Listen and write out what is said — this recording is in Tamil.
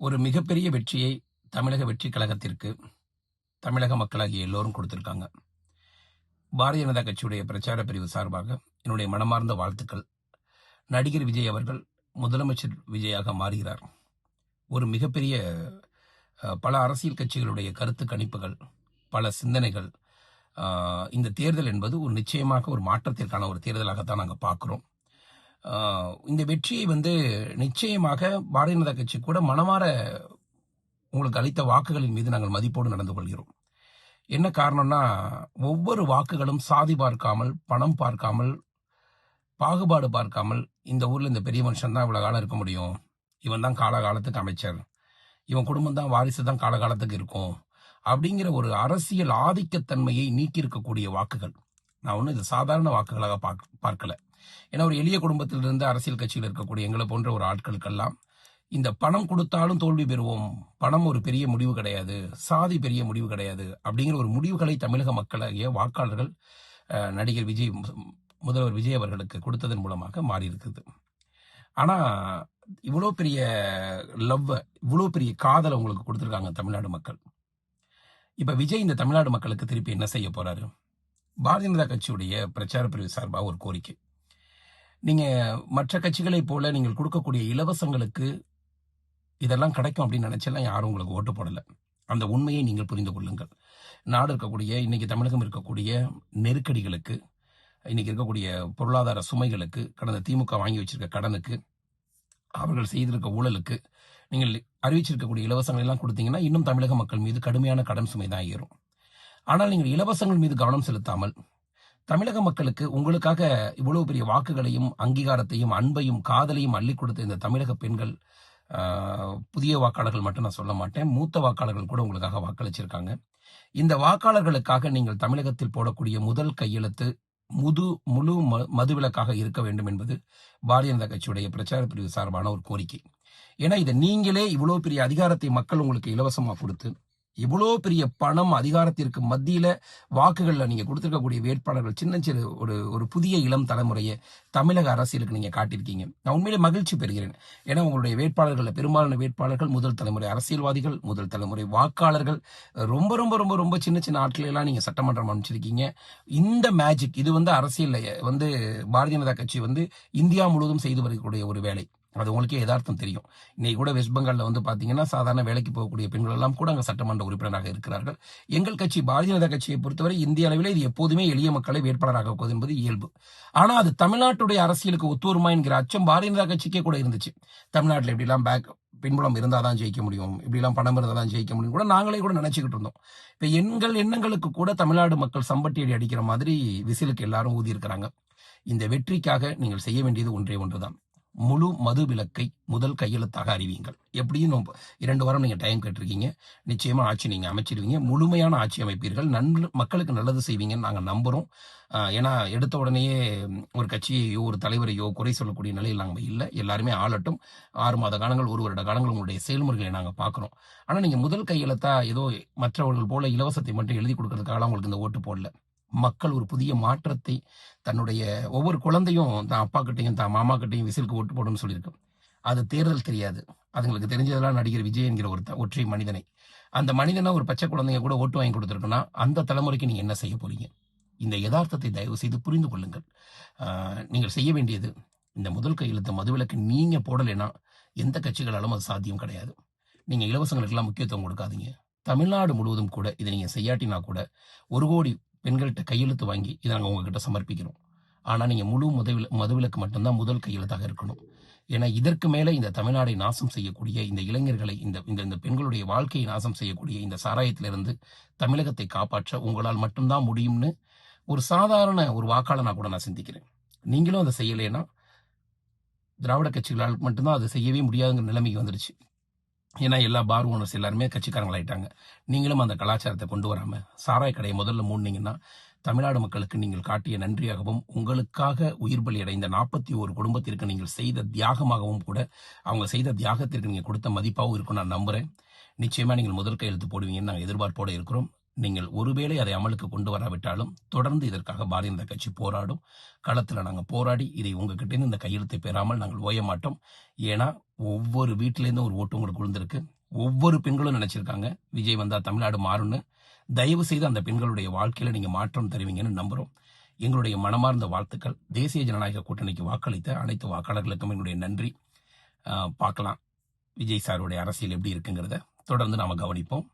ஒரு மிகப்பெரிய வெற்றியை தமிழக வெற்றிக் கழகத்திற்கு தமிழக மக்களாகிய எல்லோரும் கொடுத்திருக்காங்க. பாரதிய ஜனதா கட்சியுடைய பிரச்சார பிரிவு சார்பாக என்னுடைய மனமார்ந்த வாழ்த்துக்கள். நடிகர் விஜய் அவர்கள் முதலமைச்சர் விஜயாக மாறுகிறார். ஒரு மிகப்பெரிய பல அரசியல் கட்சிகளுடைய கருத்து கணிப்புகள், பல சிந்தனைகள், இந்த தேர்தல் என்பது ஒரு நிச்சயமாக ஒரு மாற்றத்திற்கான ஒரு தேர்தலாகத்தான் நாங்கள் பார்க்கிறோம். இந்த வெற்றியை நிச்சயமாக பாரதிய ஜனதா கட்சி கூட மனமாற உங்களுக்கு அளித்த வாக்குகளின் மீது நாங்கள் மதிப்போடு நடந்து கொள்கிறோம். என்ன காரணம்னா, ஒவ்வொரு வாக்குகளும் சாதி பார்க்காமல், பணம் பார்க்காமல், பாகுபாடு பார்க்காமல், இந்த ஊர்ல இந்த பெரிய மனுஷன் தான் இவ்வளவு காலம் இருக்க முடியும், இவன் தான் காலகாலத்துக்கு அமைச்சர், இவன் குடும்பம் தான் வாரிசு தான் காலகாலத்துக்கு இருக்கும் அப்படிங்கிற ஒரு அரசியல் ஆதிக்கத்தன்மையை நீக்கி இருக்கக்கூடிய வாக்குகள். நான் ஒன்றும் இது சாதாரண வாக்குகளாக பார்க்கல. ஏன்னா ஒரு எளிய குடும்பத்திலிருந்து அரசியல் கட்சியில் இருக்கக்கூடிய எங்களை போன்ற ஒரு ஆட்களுக்கெல்லாம் இந்த பணம் கொடுத்தாலும் தோல்வி பெறுவோம், பணம் ஒரு பெரிய முடிவு கிடையாது, சாதி பெரிய முடிவு கிடையாது அப்படிங்கிற ஒரு முடிவுகளை தமிழக மக்களாகிய வாக்காளர்கள் நடிகர் விஜய், முதல்வர் விஜய் அவர்களுக்கு கொடுத்ததன் மூலமாக மாறி இருக்குது. ஆனா இவ்வளோ பெரிய லவ், இவ்வளோ பெரிய காதலை உங்களுக்கு கொடுத்துருக்காங்க தமிழ்நாடு மக்கள். இப்ப விஜய் இந்த தமிழ்நாடு மக்களுக்கு திருப்பி என்ன செய்ய போறாரு? பாரதிய ஜனதா கட்சியுடைய பிரச்சார பிரிவு சார்பாக ஒரு கோரிக்கை. நீங்க மற்ற கட்சிகளை போல நீங்கள் கொடுக்கக்கூடிய இலவசங்களுக்கு இதெல்லாம் கிடைக்கும் அப்படின்னு நினைச்செல்லாம் யாரும் உங்களுக்கு ஓட்டு போடல. அந்த உண்மையை நீங்கள் புரிந்து கொள்ளுங்கள். நாடு இருக்கக்கூடிய, இன்னைக்கு தமிழகம் இருக்கக்கூடிய நெருக்கடிகளுக்கு, இன்னைக்கு இருக்கக்கூடிய பொருளாதார சுமைகளுக்கு, கடந்த திமுக வாங்கி வச்சிருக்க கடனுக்கு, அவர்கள் செய்திருக்க ஊழலுக்கு நீங்கள் அறிவிச்சிருக்கக்கூடிய இலவசங்கள் எல்லாம் கொடுத்தீங்கன்னா இன்னும் தமிழக மக்கள் மீது கடுமையான கடன் சுமை தான் ஏறும். ஆனால் நீங்கள் இலவசங்கள் மீது கவனம் செலுத்தாமல் தமிழக மக்களுக்கு உங்களுக்காக இவ்வளவு பெரிய வாக்குகளையும் அங்கீகாரத்தையும் அன்பையும் காதலையும் அள்ளி கொடுத்த இந்த தமிழக பெண்கள், புதிய வாக்காளர்கள் மட்டும் நான் சொல்ல மாட்டேன், மூத்த வாக்காளர்கள் கூட உங்களுக்காக வாக்களிச்சிருக்காங்க. இந்த வாக்காளர்களுக்காக நீங்கள் தமிழகத்தில் போடக்கூடிய முதல் கையெழுத்து முழு மதுவிலக்காக இருக்க வேண்டும் என்பது பாரதிய ஜனதா கட்சியுடைய பிரச்சார பிரிவு சார்பான ஒரு கோரிக்கை. ஏன்னா இதை நீங்களே இவ்வளவு பெரிய அதிகாரத்தை மக்கள் உங்களுக்கு இலவசமாக கொடுத்து, இவ்வளோ பெரிய பணம் அதிகாரத்திற்கு மத்தியில வாக்குகள்ல நீங்க கொடுத்திருக்கக்கூடிய வேட்பாளர்கள் சின்ன ஒரு புதிய இளம் தலைமுறையை தமிழக அரசியலுக்கு நீங்க காட்டியிருக்கீங்க. நான் உண்மையிலே மகிழ்ச்சி பெறுகிறேன். ஏன்னா உங்களுடைய வேட்பாளர்கள், பெரும்பாலான வேட்பாளர்கள் முதல் தலைமுறை அரசியல்வாதிகள், முதல் தலைமுறை வாக்காளர்கள், ரொம்ப ரொம்ப ரொம்ப ரொம்ப சின்ன சின்ன ஆட்களை எல்லாம் நீங்க சட்டமன்றம் அமைச்சிருக்கீங்க. இந்த மேஜிக் இது அரசியல் பாரதிய ஜனதா கட்சி இந்தியா முழுவதும் செய்து வரக்கூடிய ஒரு வேலை. அது உங்களுக்கே யதார்த்தம் தெரியும். இன்னைக்கு கூட வெஸ்ட் பெங்கால்ல பாத்தீங்கன்னா சாதாரண வேலைக்கு போகக்கூடிய பெண்கள் எல்லாம் கூட அங்க சட்டமன்ற உறுப்பினராக இருக்கிறார்கள். எங்கள் கட்சி பாரதிய ஜனதா கட்சியை பொறுத்தவரை இந்திய அளவில் இது எப்போதுமே எளிய மக்களை வேட்பாளராக போவது என்பது இயல்பு. ஆனா அது தமிழ்நாட்டுடைய அரசியலுக்கு ஒத்துவருமா என்கிற அச்சம் பாரதிய ஜனதா கட்சிக்கே கூட இருந்துச்சு. தமிழ்நாட்டில் எப்படிலாம் பின்புலம் இருந்தாதான் ஜெயிக்க முடியும், இப்படிலாம் பணம் இருந்தாதான் ஜெயிக்க முடியும் கூட நாங்களே கூட நினைச்சுக்கிட்டு இருந்தோம். இப்ப எங்கள் எண்ணங்களுக்கு கூட தமிழ்நாடு மக்கள் சம்பட்டி அடிக்கிற மாதிரி விசிலுக்கு எல்லாரும் ஊதி இருக்கிறாங்க. இந்த வெற்றிக்காக நீங்கள் செய்ய வேண்டியது ஒன்றே ஒன்றுதான். முழு மது விலக்கை முதல் கையெழுத்தாக அறிவியுங்கள். எப்படியும் 2 வாரம் நீங்க டைம் கேட்டிருக்கீங்க. நிச்சயமா ஆட்சி நீங்க அமைச்சிருவீங்க. முழுமையான ஆட்சி அமைப்பீர்கள். மக்களுக்கு நல்லது செய்வீங்கன்னு நாங்க நம்புறோம். ஏன்னா எடுத்த உடனேயே ஒரு கட்சியையோ ஒரு தலைவரையோ குறை சொல்லக்கூடிய நிலையில் நாங்க இல்லை. எல்லாருமே ஆளட்டும். 6 மாத காலங்கள், 1 வருட காலங்கள் உங்களுடைய செயல்முறைகளை நாங்க பாக்குறோம். ஆனா நீங்க முதல் கையெழுத்தா ஏதோ மற்றவர்கள் போல இலவசத்தை மட்டும் எழுதி கொடுக்கறதுக்காக உங்களுக்கு இந்த ஓட்டு போடல. மக்கள் ஒரு புதிய மாற்றத்தை, தன்னுடைய ஒவ்வொரு குழந்தையும் தான் அப்பா கிட்டையும் தான் மாமா கிட்டையும் விசிலுக்கு ஓட்டு போடணும்னு சொல்லியிருக்கு. அது தேர்தல் தெரியாது. அதுங்களுக்கு தெரிஞ்சதெல்லாம் நடிகர் விஜய் என்கிற ஒரு ஒற்றை மனிதனை, அந்த மனிதனை ஒரு பச்சை குழந்தைங்க கூட ஓட்டு வாங்கி கொடுத்துருக்குன்னா அந்த தலைமுறைக்கு நீங்க என்ன செய்ய போறீங்க? இந்த யதார்த்தத்தை தயவு செய்து புரிந்து கொள்ளுங்கள். நீங்கள் செய்ய வேண்டியது, இந்த முதல் கையெழுத்து மதுவிலக்கு நீங்க போடலைன்னா எந்த கட்சிகளாலும் அது சாத்தியம் கிடையாது. நீங்க இலவசங்களுக்கெல்லாம் முக்கியத்துவம் கொடுக்காதீங்க. தமிழ்நாடு முழுவதும் கூட இதை நீங்க செய்யாட்டினா கூட 1 கோடி பெண்கள்கிட்ட கையெழுத்து வாங்கி இதை நாங்கள் உங்ககிட்ட சமர்ப்பிக்கிறோம். ஆனால் நீங்கள் முழு மதுவிலக்கு மட்டும்தான் முதல் கையெழுத்தாக இருக்கணும். ஏன்னா இதற்கு மேலே இந்த தமிழ்நாடை நாசம் செய்யக்கூடிய இந்த இளைஞர்களை, இந்த பெண்களுடைய வாழ்க்கையை நாசம் செய்யக்கூடிய இந்த சாராயத்திலிருந்து தமிழகத்தை காப்பாற்ற உங்களால் மட்டும்தான் முடியும்னு ஒரு சாதாரண ஒரு வாக்காளனா கூட நான் சிந்திக்கிறேன். நீங்களும் அதை செய்யலைன்னா திராவிட கட்சிகளால் மட்டும்தான் அதை செய்யவே முடியாதுங்கிற நிலைமைக்கு வந்துருச்சு. ஏன்னா எல்லா பார் ஓனர்ஸ் எல்லாருமே கட்சிக்காரங்களாயிட்டாங்க. நீங்களும் அந்த கலாச்சாரத்தை கொண்டு வராம சாராய கடையை முதல்ல மூடினீங்கன்னா தமிழ்நாடு மக்களுக்கு நீங்கள் காட்டிய நன்றியாகவும், உங்களுக்காக உயிர் பலி அடைந்த 41 குடும்பத்திற்கு நீங்கள் செய்த தியாகமாகவும் கூட, அவங்க செய்த தியாகத்திற்கு நீங்க கொடுத்த மதிப்பாகவும் இருக்கும் நான் நம்புறேன். நிச்சயமா நீங்கள் முதல் கையெழுத்து போடுவீங்கன்னு நாங்கள் எதிர்பார்ப்போடு இருக்கிறோம். நீங்கள் ஒருவேளை அதை அமலுக்கு கொண்டு வராவிட்டாலும் தொடர்ந்து இதற்காக பாரதிய ஜனதா கட்சி போராடும். களத்தில் நாங்கள் போராடி இதை உங்ககிட்டேருந்து இந்த கையெழுத்தை பெறாமல் நாங்கள் ஓய மாட்டோம். ஏன்னா ஒவ்வொரு வீட்டிலேருந்தும் ஒரு ஓட்டு உங்களுக்கு விழுந்திருக்கு. ஒவ்வொரு பெண்களும் நினைச்சிருக்காங்க விஜய் வந்தா தமிழ்நாடு மாறும்னு. தயவு செய்து அந்த பெண்களுடைய வாழ்க்கையில நீங்க மாற்றம் தருவீங்கன்னு நம்புறோம். எங்களுடைய மனமார்ந்த வாழ்த்துக்கள். தேசிய ஜனநாயக கூட்டணிக்கு வாக்களித்த அனைத்து வாக்காளர்களுக்கும் எங்களுடைய நன்றி. பார்க்கலாம் விஜய் சாருடைய அரசியல் எப்படி இருக்குங்கிறத தொடர்ந்து நாம கவனிப்போம்.